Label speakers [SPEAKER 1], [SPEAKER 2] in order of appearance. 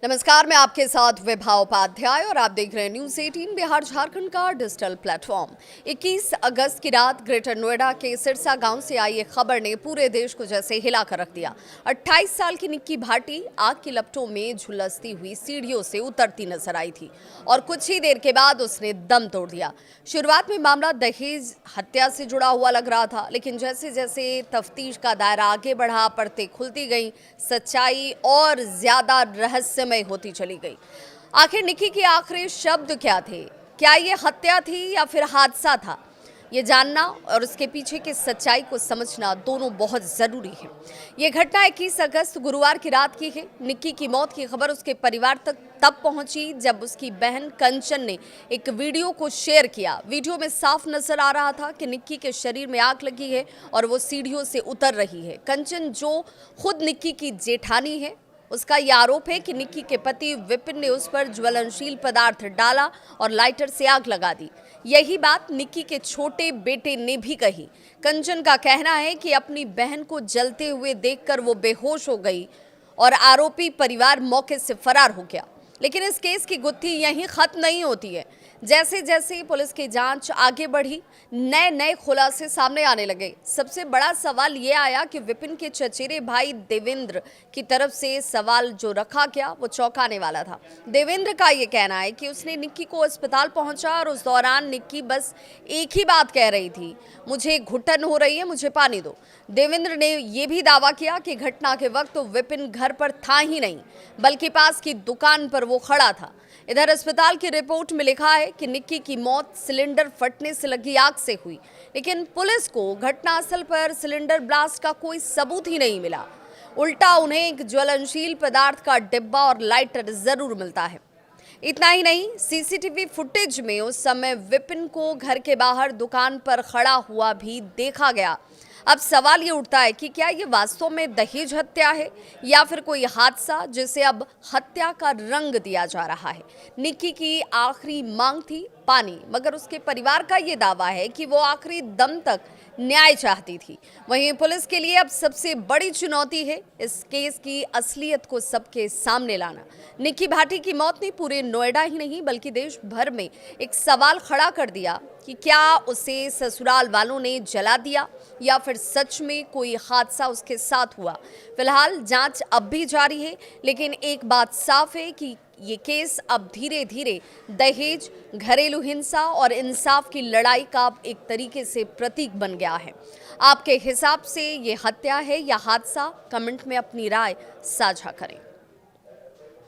[SPEAKER 1] नमस्कार, मैं आपके साथ विभा उपाध्याय और आप देख रहे हैं न्यूज़ 18 बिहार झारखंड का डिजिटल प्लेटफॉर्म। 21 अगस्त की रात ग्रेटर नोएडा के सिरसा गांव से आई एक खबर ने पूरे देश को जैसे हिला कर रख दिया। 28 साल की निक्की भाटी आग की लपटों में झुलसती हुई सीढ़ियों से उतरती नजर आई थी और कुछ ही देर के बाद उसने दम तोड़ दिया। शुरुआत में मामला दहेज हत्या से जुड़ा हुआ लग रहा था, लेकिन जैसे जैसे तफ्तीश का दायरा आगे बढ़ा, परतें खुलती गई, सच्चाई और ज्यादा रहस्यमय होती चली गई। आखिर निक्की के आखिरी शब्द क्या थे? क्या ये हत्या थी या फिर हादसा था? ये जानना और उसके पीछे की सच्चाई को समझना दोनों बहुत जरूरी है। ये घटना 21 अगस्त गुरुवार की रात की है। निक्की की मौत की खबर उसके परिवार तक तब पहुंची जब उसकी बहन कंचन ने एक वीडियो को शेयर किया। वीडियो में साफ नजर आ रहा था कि निक्की के शरीर में आग लगी है और वो सीढ़ियों से उतर रही है। कंचन, जो खुद निक्की की जेठानी है, उसका यह आरोप है कि निक्की के पति विपिन ने उस पर ज्वलनशील पदार्थ डाला और लाइटर से आग लगा दी। यही बात निक्की के छोटे बेटे ने भी कही। कंचन का कहना है कि अपनी बहन को जलते हुए देखकर वो बेहोश हो गई और आरोपी परिवार मौके से फरार हो गया। लेकिन इस केस की गुत्थी यहीं खत्म नहीं होती है। जैसे जैसे पुलिस की जांच आगे बढ़ी, नए नए खुलासे सामने आने लगे। सबसे बड़ा सवाल ये आया कि विपिन के चचेरे भाई देवेंद्र की तरफ से सवाल जो रखा गया वो चौंकाने वाला था। देवेंद्र का ये कहना है कि उसने निक्की को अस्पताल पहुंचा और उस दौरान निक्की बस एक ही बात कह रही थी, मुझे घुटन हो रही है, मुझे पानी दो। देवेंद्र ने यह भी दावा किया कि घटना के वक्त तो विपिन घर पर था ही नहीं, बल्कि पास की दुकान पर वो खड़ा था। इधर अस्पताल की रिपोर्ट में लिखा है कि निक्की की मौत सिलेंडर फटने से लगी आग से हुई, लेकिन पुलिस को घटनास्थल पर सिलेंडर ब्लास्ट का कोई सबूत ही नहीं मिला। उल्टा उन्हें एक ज्वलनशील पदार्थ का डिब्बा और लाइटर जरूर मिलता है। इतना ही नहीं, सीसीटीवी फुटेज में उस समय विपिन को घर के बाहर दुकान पर खड़ा हुआ भी देखा गया। अब सवाल ये उठता है कि क्या ये वास्तव में दहेज हत्या है या फिर कोई हादसा जिसे अब हत्या का रंग दिया जा रहा है। निक्की की आखिरी मांग थी पानी, मगर उसके परिवार का ये दावा है कि वो आखिरी दम तक न्याय चाहती थी। वहीं पुलिस के लिए अब सबसे बड़ी चुनौती है इस केस की असलियत को सबके सामने लाना। निक्की भाटी की मौत ने पूरे नोएडा ही नहीं बल्कि देश भर में एक सवाल खड़ा कर दिया कि क्या उसे ससुराल वालों ने जला दिया या फिर सच में कोई हादसा उसके साथ हुआ। फिलहाल जांच अब भी जारी है, लेकिन एक बात साफ है कि ये केस अब धीरे धीरे दहेज, घरेलू हिंसा और इंसाफ की लड़ाई का एक तरीके से प्रतीक बन गया है। आपके हिसाब से ये हत्या है या हादसा? कमेंट में अपनी राय साझा करें।